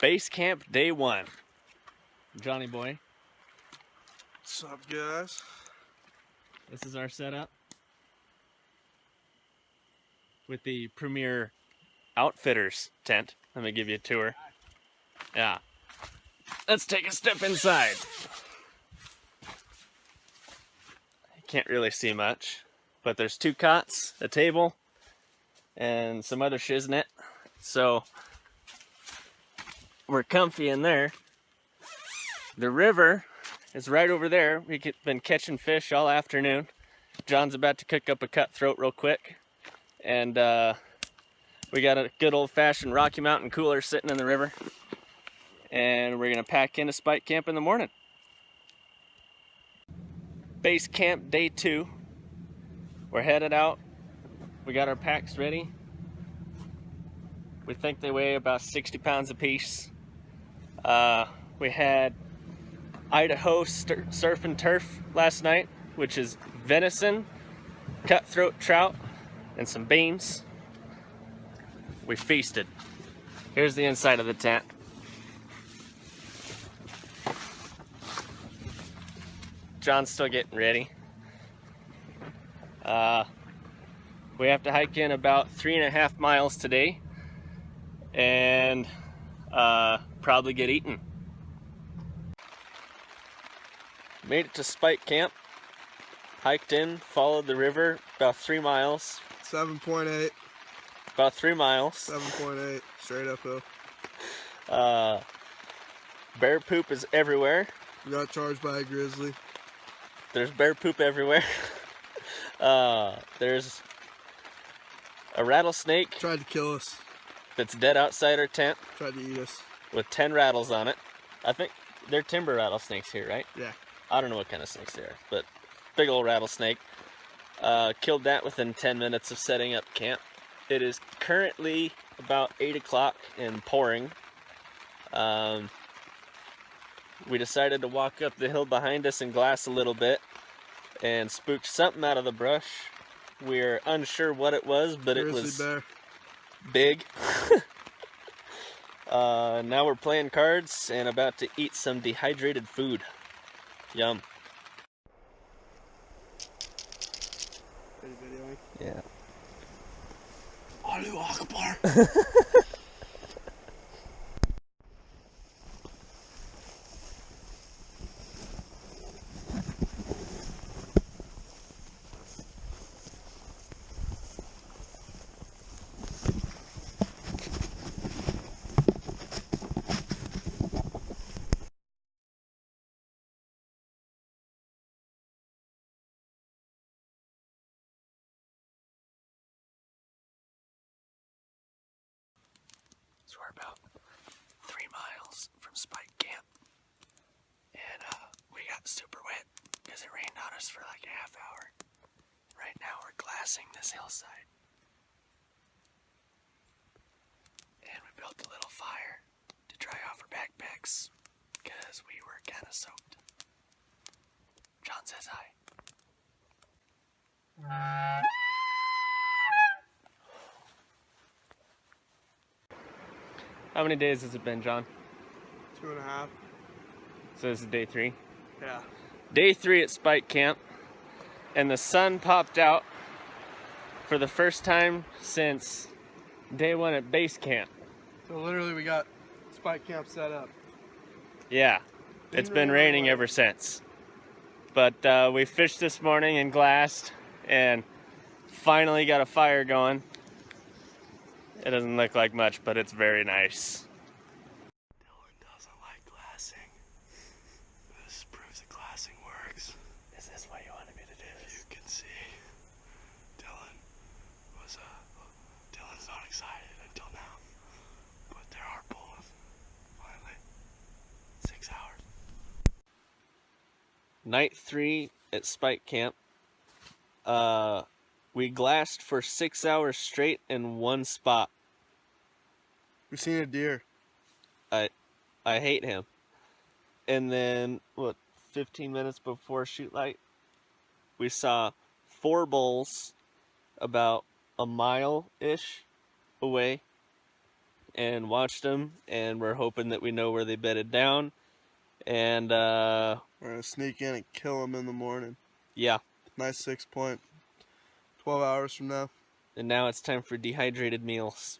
Base camp day 1. Johnny boy. What's up, guys? This is our setup with the Premier Outfitters tent. Let me give you a tour. Yeah. Let's take a step inside. You can't really see much, but there's 2 cots, a table, and some other shiznit. So we're comfy in there. The river is right over there. We've been catching fish all afternoon. John's about to cook up a cutthroat real quick. And we got a good old-fashioned Rocky Mountain cooler sitting in the river. And we're gonna pack into Spike Camp in the morning. Base camp day 2. We're headed out. We got our packs ready. We think they weigh about 60 pounds apiece. We had Idaho surf and turf last night, which is venison, cutthroat trout, and some beans. We feasted. Here's the inside of the tent. John's still getting ready. We have to hike in about 3.5 miles today and probably get eaten. Made it to Spike Camp, hiked in, followed the river about 3 miles. 7.8. About 3 miles. 7.8, straight uphill. Bear poop is everywhere. We got charged by a grizzly. There's bear poop everywhere. There's a rattlesnake. Tried to kill us. That's dead outside our tent. Tried to eat us. With 10 rattles on it. I think they're timber rattlesnakes here, right? Yeah. I don't know what kind of snakes they are, but big old rattlesnake. Killed that within 10 minutes of setting up camp. It is currently about 8 o'clock and pouring. We decided to walk up the hill behind us and glass a little bit and spooked something out of the brush. We're unsure what it was, but it was bear. Big. Now we're playing cards and about to eat some dehydrated food. Yum. Are you videoing? Yeah. Allahu Akbar. So we're about 3 miles from Spike Camp, and we got super wet because it rained on us for like a half hour. Right now we're glassing this hillside, and we built a little fire to dry off our backpacks because we were kind of soaked. John says hi. How many days has it been, John? 2.5. So this is day 3? Yeah. Day 3 at Spike Camp, and the sun popped out for the first time since day 1 at base camp. So literally we got Spike Camp set up. Yeah, it's been raining ever since. But we fished this morning and glassed and finally got a fire going. It doesn't look like much, but it's very nice. Dylan doesn't like glassing. This proves that glassing works. Is this what you wanted me to do? You can see, Dylan's not excited until now, but there are pulling. Finally, 6 hours. Night 3 at Spike Camp. We glassed for 6 hours straight in one spot. We've seen a deer. I hate him. And then, 15 minutes before shoot light, we saw 4 bulls about a mile-ish away. and watched them, and we're hoping that we know where they bedded down. And we're gonna sneak in and kill them in the morning. Yeah. Nice 6 point. 12 hours from now. And now it's time for dehydrated meals.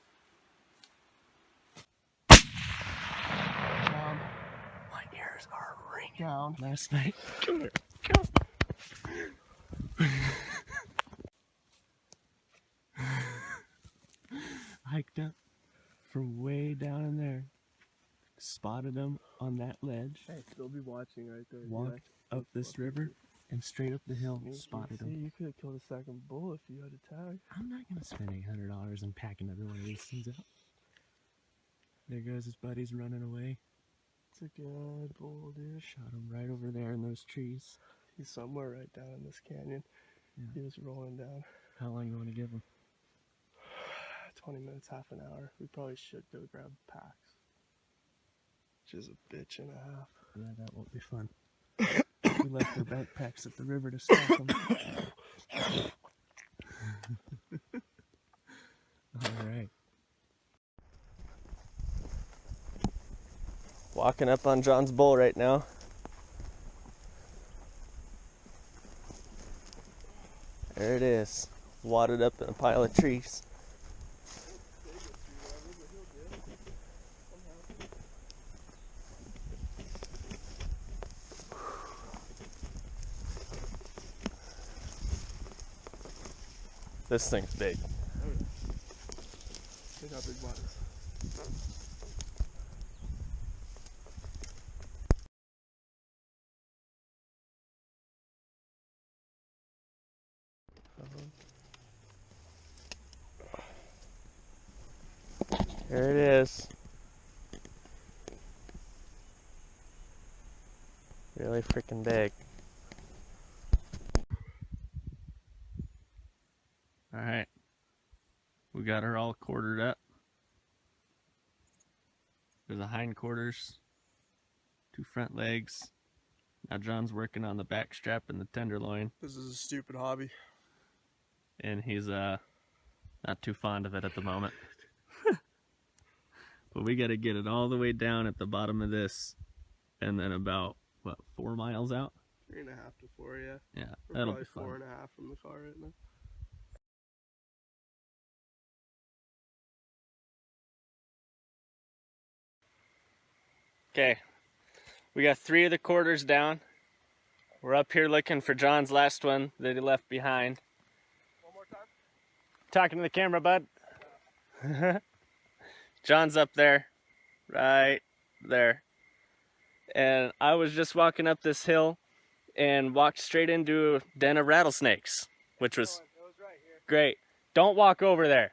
My ears are ringing. Down. Last night. Come here. Hiked up from way down in there. Spotted them on that ledge. Hey, they'll be watching right there. Walked up this river and straight up the hill. Spotted them. You could have killed a second bull if you had a tag. I'm not gonna spend $800 and pack another one of these things up. There goes his buddies running away. It's a good bull, dude. Shot him right over there in those trees. He's somewhere right down in this canyon. Yeah. He was rolling down. How long you want to give him? 20 minutes, half an hour. We probably should go grab packs. Which is a bitch and a half. Yeah, that won't be fun. We left our backpacks at the river to stop them. All right. Walking up on John's bull right now. There it is, wadded up in a pile of trees. This thing's big. Look how big one is. There it is. Really freaking big. Alright. We got her all quartered up. There's the hindquarters, 2 front legs. Now John's working on the back strap and the tenderloin. This is a stupid hobby. And he's not too fond of it at the moment. But we got to get it all the way down at the bottom of this, and then about, what, 4 miles out? 3.5 to 4, yeah. Yeah, We're that'll probably be fun. 4.5 from the car right now. Okay, we got 3 of the quarters down. We're up here looking for John's last one that he left behind. One more time. Talking to the camera, bud. John's up there, right there. And I was just walking up this hill and walked straight into a den of rattlesnakes, which was right here. great. Don't walk over there.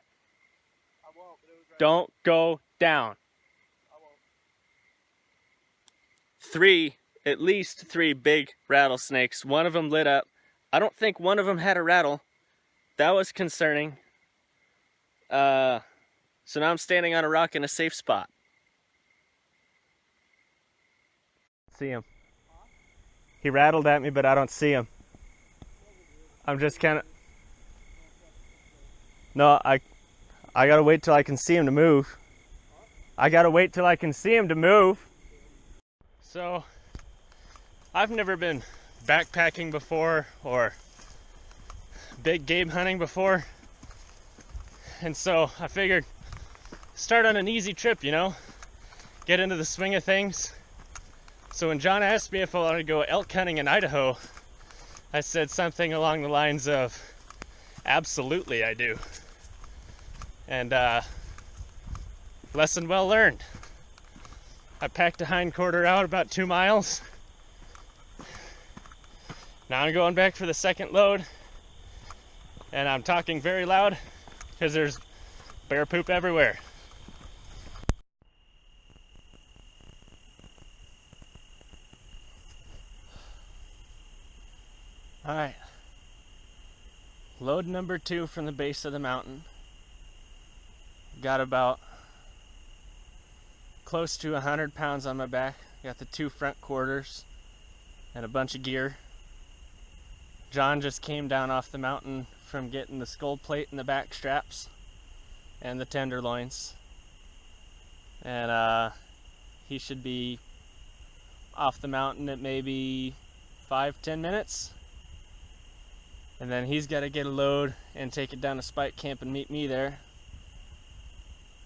I won't, but it was right Don't go down. I won't. 3, at least 3 big rattlesnakes. One of them lit up. I don't think one of them had a rattle. That was concerning. So now I'm standing on a rock in a safe spot. See him. He rattled at me, but I don't see him. I'm just kind of... No, I gotta wait till I can see him to move. I gotta wait till I can see him to move. So, I've never been backpacking before or big game hunting before. And so I figured start on an easy trip, you know, get into the swing of things. So when John asked me if I wanted to go elk hunting in Idaho, I said something along the lines of, absolutely I do. And lesson well learned. I packed a hindquarter out about 2 miles. Now I'm going back for the second load, and I'm talking very loud because there's bear poop everywhere. All right, load number 2 from the base of the mountain. Got about close to 100 pounds on my back. Got the 2 front quarters and a bunch of gear. John just came down off the mountain from getting the skull plate and the back straps and the tenderloins. and he should be off the mountain at maybe 5-10 minutes, and then he's got to get a load and take it down to Spike Camp and meet me there.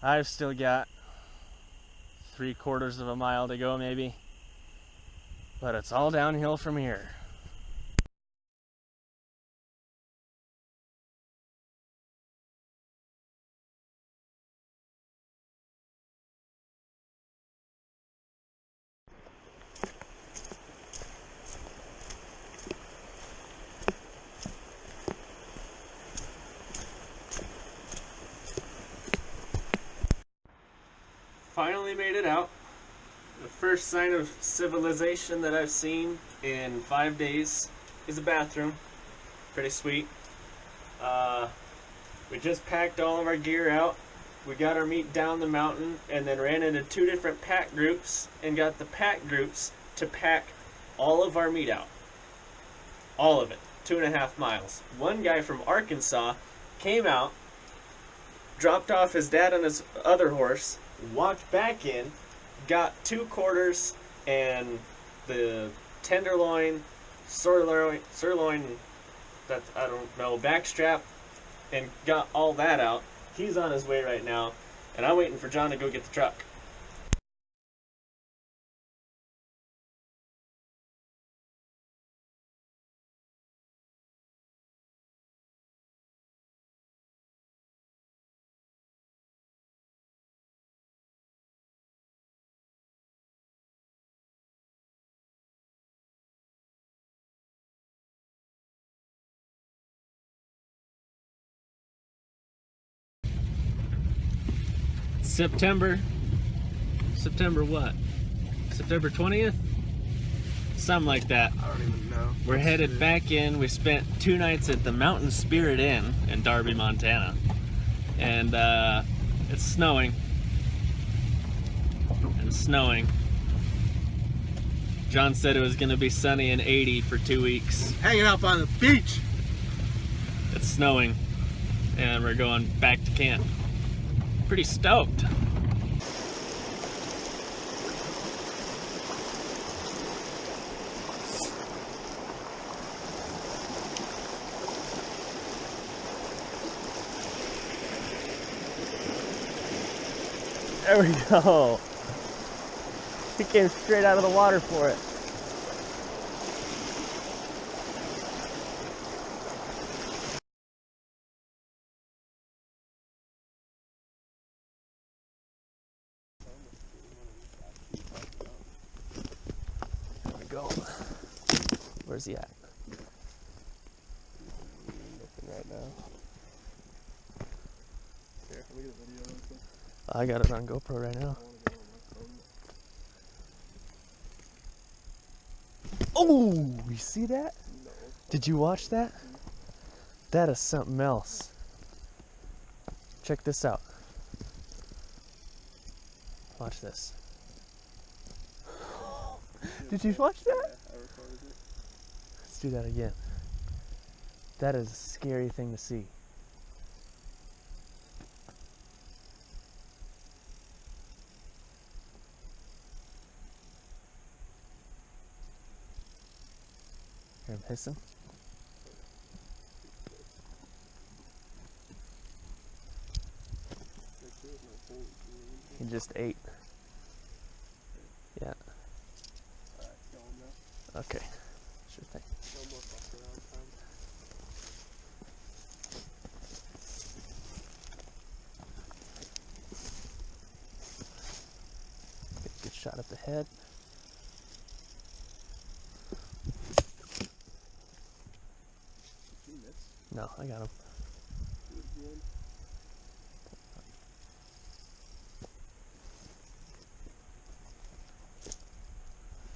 I've still got 3/4 of a mile to go maybe, but it's all downhill from here. Finally made it out. The first sign of civilization that I've seen in 5 days is a bathroom. Pretty sweet. We just packed all of our gear out. We got our meat down the mountain and then ran into 2 different pack groups and got the pack groups to pack all of our meat out. All of it. 2.5 miles. One guy from Arkansas came out, dropped off his dad on his other horse, walked back in, got 2/4 and the tenderloin, sirloin, that I don't know, backstrap, and got all that out. He's on his way right now, and I'm waiting for John to go get the truck. September what? September 20th? Something like that. I don't even know. We're headed back in. We spent 2 nights at the Mountain Spirit Inn in Darby, Montana. And it's snowing. And snowing. John said it was going to be sunny and 80 for 2 weeks. Hanging out on the beach. It's snowing. And we're going back to camp. Pretty stoked. There we go. He came straight out of the water for it. There we go. Where's he at? Looking right now. Here, let me get a video real quick. I got it on GoPro right now. Oh, you see that? No. Did you watch that? That is something else. Check this out. Watch this. Did you watch that? Yeah, I recorded it. Let's do that again. That is a scary thing to see. Hear him hissing? He just ate. Yeah. Alright, going now. Okay. Sure thing. No more fuck around time. Get a good shot at the head. Did you miss? No, I got him. Good one.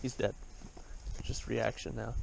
He's dead. Just reaction now.